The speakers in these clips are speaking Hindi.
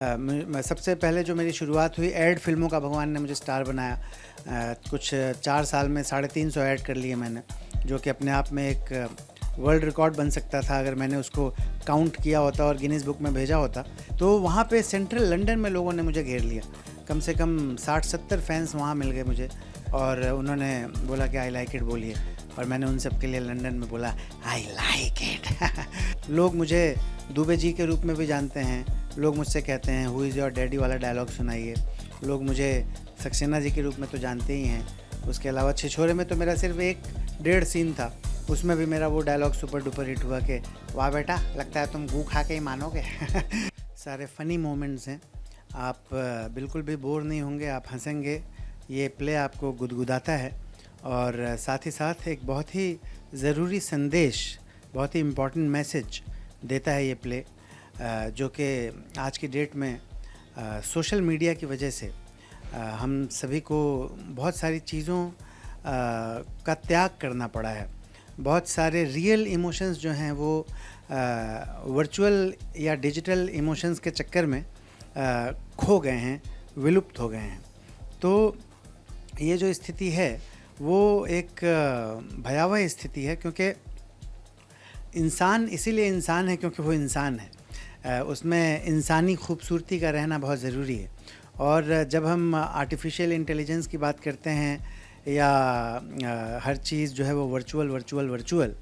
सबसे पहले जो मेरी शुरुआत हुई ऐड फ़िल्मों का, भगवान ने मुझे स्टार बनाया। कुछ 4 साल में 350 ऐड कर लिए मैंने, जो कि अपने आप में एक वर्ल्ड रिकॉर्ड बन सकता था अगर मैंने उसको काउंट किया होता और गिनीज़ बुक में भेजा होता। तो वहाँ पे सेंट्रल लंदन में लोगों ने मुझे घेर लिया। कम से कम 60-70 फैंस वहाँ मिल गए मुझे और उन्होंने बोला कि आई लाइक इट बोलिए, और मैंने उन सब के लिए लंदन में बोला आई लाइक इट। लोग मुझे दुबे जी के रूप में भी जानते हैं। लोग मुझसे कहते हैं हु इज़ योर डैडी वाला डायलॉग सुनाइए। लोग मुझे सक्सेना जी के रूप में तो जानते ही हैं। उसके अलावा छिछोरे में तो मेरा सिर्फ 1-1.5 सीन था, उसमें भी मेरा वो डायलॉग सुपर डुपर हिट हुआ कि वाह बेटा, लगता है तुम गू खा के ही मानोगे। सारे फ़नी मोमेंट्स हैं, आप बिल्कुल भी बोर नहीं होंगे, आप हंसेंगे। ये प्ले आपको गुदगुदाता है और साथ ही साथ एक बहुत ही ज़रूरी संदेश, बहुत ही इम्पॉर्टेंट मैसेज देता है ये प्ले, जो कि आज की डेट में सोशल मीडिया की वजह से हम सभी को बहुत सारी चीज़ों का त्याग करना पड़ा है। बहुत सारे रियल इमोशंस जो हैं वो वर्चुअल या डिजिटल इमोशंस के चक्कर में खो गए हैं, विलुप्त हो गए हैं। तो ये जो स्थिति है वो एक भयावह स्थिति है, क्योंकि इंसान इसीलिए इंसान है क्योंकि वो इंसान है। उसमें इंसानी खूबसूरती का रहना बहुत ज़रूरी है। और जब हम आर्टिफिशियल इंटेलिजेंस की बात करते हैं या हर चीज़ जो है वो वर्चुअल,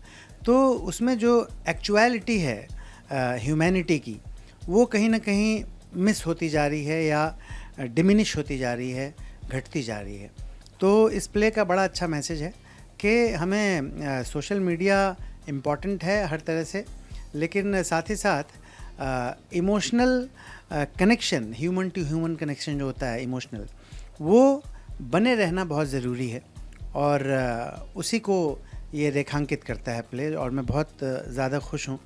तो उसमें जो एक्चुअलिटी है ह्यूमैनिटी की, वो कहीं ना कहीं मिस होती जा रही है या डिमिनिश होती जा रही है, घटती जा रही है। तो इस प्ले का बड़ा अच्छा मैसेज है कि हमें सोशल मीडिया इम्पॉर्टेंट है हर तरह से, लेकिन साथ ही साथ emotional connection, human to human connection जो होता है इमोशनल, वो बने रहना बहुत ज़रूरी है। और उसी को ये रेखांकित करता है प्ले, और मैं बहुत ज़्यादा खुश हूँ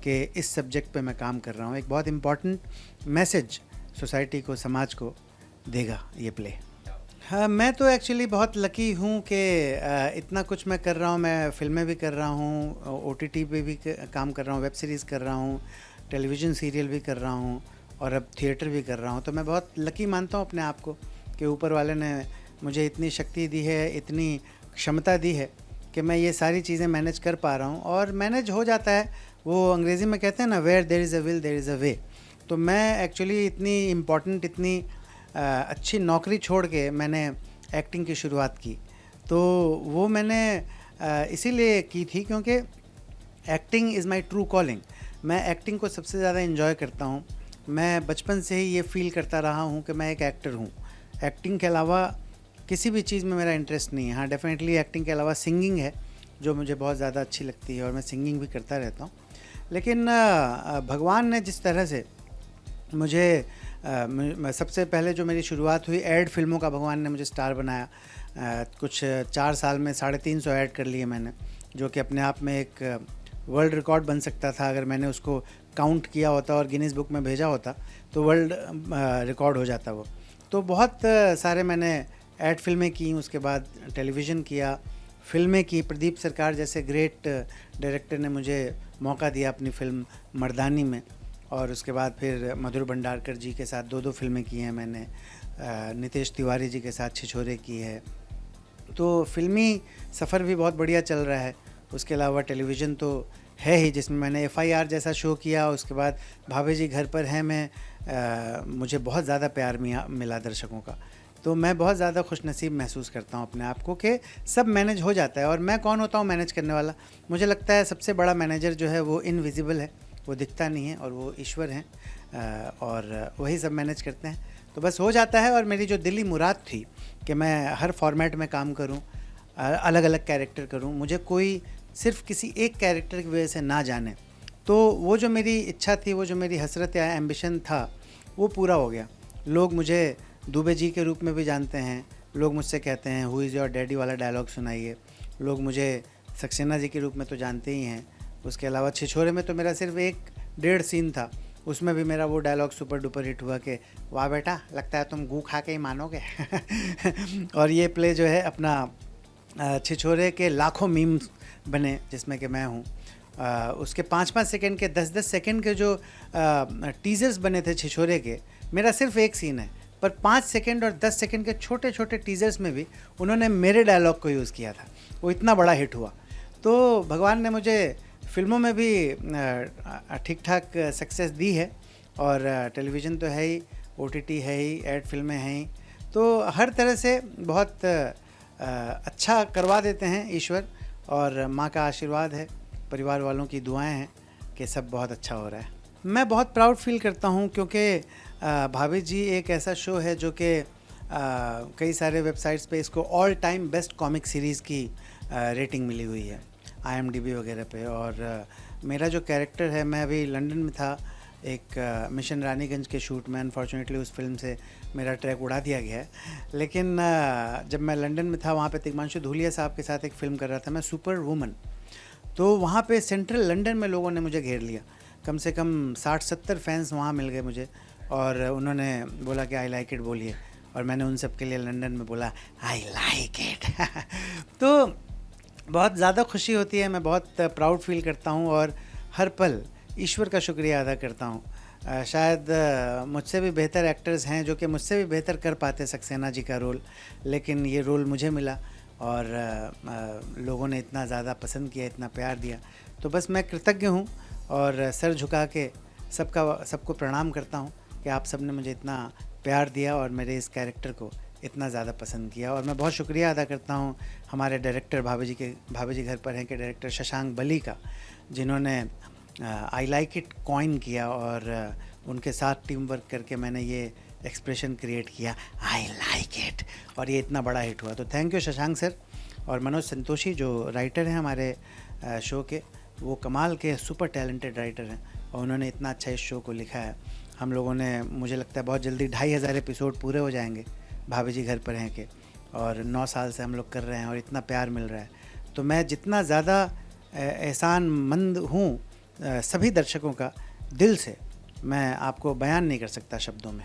कि इस सब्जेक्ट पे मैं काम कर रहा हूँ। एक बहुत इम्पॉर्टेंट मैसेज सोसाइटी को, समाज को देगा ये प्ले। हाँ, मैं तो एक्चुअली बहुत लकी हूँ कि इतना कुछ मैं कर रहा हूँ। मैं फ़िल्में भी कर रहा हूँ, OTT पे भी काम कर रहा हूँ, वेब सीरीज़ कर रहा हूँ, टेलीविज़न सीरियल भी कर रहा हूँ और अब थिएटर भी कर रहा हूँ। तो मैं बहुत लकी मानता हूँ अपने आप को कि ऊपर वाले ने मुझे इतनी शक्ति दी है, इतनी क्षमता दी है कि मैं ये सारी चीज़ें मैनेज कर पा रहा हूँ और मैनेज हो जाता है। वो अंग्रेज़ी में कहते हैं ना, where there is a will there is a way. तो मैं एक्चुअली इतनी इम्पॉर्टेंट, इतनी अच्छी नौकरी छोड़ के मैंने एक्टिंग की शुरुआत की। तो वो मैंने इसीलिए की थी क्योंकि acting is my true calling. मैं एक्टिंग को सबसे ज़्यादा एंजॉय करता हूँ। मैं बचपन से ही ये फ़ील करता रहा हूँ कि मैं एक एक्टर हूँ। एक्टिंग के अलावा किसी भी चीज़ में मेरा इंटरेस्ट नहीं है। हाँ, डेफ़िनेटली एक्टिंग के अलावा सिंगिंग है जो मुझे बहुत ज़्यादा अच्छी लगती है और मैं सिंगिंग भी करता रहता हूँ। लेकिन भगवान ने जिस तरह से मुझे सबसे पहले जो मेरी शुरुआत हुई ऐड फ़िल्मों का, भगवान ने मुझे स्टार बनाया। कुछ 4 साल में 350 ऐड कर लिए मैंने, जो कि अपने आप में एक वर्ल्ड रिकॉर्ड बन सकता था अगर मैंने उसको काउंट किया होता और गिनीज़ बुक में भेजा होता तो वर्ल्ड रिकॉर्ड हो जाता वो। तो बहुत सारे मैंने ऐड फ़िल्में की, उसके बाद टेलीविज़न किया, फ़िल्में की। प्रदीप सरकार जैसे ग्रेट डायरेक्टर ने मुझे मौका दिया अपनी फ़िल्म मर्दानी में, और उसके बाद फिर मधुर भंडारकर जी के साथ 2-2 फ़िल्में की हैं मैंने। नितेश तिवारी जी के साथ छिछोरे की है। तो फ़िल्मी सफ़र भी बहुत बढ़िया चल रहा है। उसके अलावा टेलीविज़न तो है ही, जिसमें मैंने FIR जैसा शो किया। उसके बाद भाभी जी घर पर हैं में मुझे बहुत ज़्यादा प्यार मिला दर्शकों का। तो मैं बहुत ज़्यादा खुशनसीब महसूस करता हूँ अपने आप को कि सब मैनेज हो जाता है। और मैं कौन होता हूँ मैनेज करने वाला? मुझे लगता है सबसे बड़ा मैनेजर जो है वो इनविजिबल है, वो दिखता नहीं है, और वो ईश्वर हैं, और वही सब मैनेज करते हैं। तो बस हो जाता है। और मेरी जो दिली मुराद थी कि मैं हर फॉर्मेट में काम करूं, अलग अलग कैरेक्टर करूं, मुझे कोई सिर्फ किसी एक कैरेक्टर की वजह से ना जाने, तो वो जो मेरी इच्छा थी, वो जो मेरी हसरत या एम्बिशन था, वो पूरा हो गया। लोग मुझे दुबे जी के रूप में भी जानते हैं। लोग मुझसे कहते हैं हु इज़ योर डैडी वाला डायलॉग सुनाइए। लोग मुझे सक्सेना जी के रूप में तो जानते ही हैं। उसके अलावा छिछोरे में तो मेरा सिर्फ 1-1.5 सीन था, उसमें भी मेरा वो डायलॉग सुपर डुपर हिट हुआ कि वाह बेटा, लगता है तुम गू खा के ही मानोगे। और ये प्ले जो है अपना छिछोरे के लाखों मीम्स बने जिसमें कि मैं हूँ। उसके 5-5 सेकंड के, 10-10 सेकंड के जो टीज़र्स बने थे छिछोरे के, मेरा सिर्फ एक सीन है, पर 5 सेकंड और 10 सेकंड के छोटे छोटे टीजर्स में भी उन्होंने मेरे डायलॉग को यूज़ किया था, वो इतना बड़ा हिट हुआ। तो भगवान ने मुझे फिल्मों में भी ठीक ठाक सक्सेस दी है, और टेलीविज़न तो है ही, ओटीटी है ही, एड फिल्में हैं ही, तो हर तरह से बहुत अच्छा करवा देते हैं ईश्वर, और माँ का आशीर्वाद है, परिवार वालों की दुआएं हैं कि सब बहुत अच्छा हो रहा है। मैं बहुत प्राउड फील करता हूँ, क्योंकि भाभी जी एक ऐसा शो है जो कि कई सारे वेबसाइट्स पे इसको all time best comic series की रेटिंग मिली हुई है IMDb वगैरह पे। और मेरा जो कैरेक्टर है, मैं अभी लंदन में था एक मिशन रानीगंज के शूट में, अनफॉर्चुनेटली उस फिल्म से मेरा ट्रैक उड़ा दिया गया है, लेकिन जब मैं लंदन में था वहाँ पे तिग्मांशु धूलिया साहब के साथ एक फ़िल्म कर रहा था मैं, सुपर वुमन। तो वहाँ पे सेंट्रल लंदन में लोगों ने मुझे घेर लिया, कम से कम 60-70 फैंस वहाँ मिल गए मुझे, और उन्होंने बोला कि आई लाइक इट बोलिए, और मैंने उन सब के लिए लंदन में बोला आई लाइक इट। तो बहुत ज़्यादा खुशी होती है, मैं बहुत प्राउड फील करता हूँ, और हर पल ईश्वर का शुक्रिया अदा करता हूँ। शायद मुझसे भी बेहतर एक्टर्स हैं जो कि मुझसे भी बेहतर कर पाते सक्सेना जी का रोल, लेकिन ये रोल मुझे मिला, और लोगों ने इतना ज़्यादा पसंद किया, इतना प्यार दिया, तो बस मैं कृतज्ञ हूँ, और सर झुका के सबको प्रणाम करता हूँ कि आप सब ने मुझे इतना प्यार दिया और मेरे इस कैरेक्टर को इतना ज़्यादा पसंद किया। और मैं बहुत शुक्रिया अदा करता हूँ हमारे डायरेक्टर भाभी जी घर पर हैं के डायरेक्टर शशांक बली का, जिन्होंने आई लाइक इट कॉइन किया, और उनके साथ टीम वर्क करके मैंने ये एक्सप्रेशन क्रिएट किया आई लाइक इट, और ये इतना बड़ा हिट हुआ। तो थैंक यू शशांक सर। और मनोज संतोषी जो राइटर हैं हमारे शो के, वो कमाल के सुपर टैलेंटेड राइटर हैं, और उन्होंने इतना अच्छा इस शो को लिखा है। हम लोगों ने, मुझे लगता है बहुत जल्दी 2500 एपिसोड पूरे हो जाएंगे भाभी जी घर पर हैं के, और 9 साल से हम लोग कर रहे हैं, और इतना प्यार मिल रहा है। तो मैं जितना ज़्यादा एहसानमंद हूँ सभी दर्शकों का, दिल से मैं आपको बयान नहीं कर सकता शब्दों में।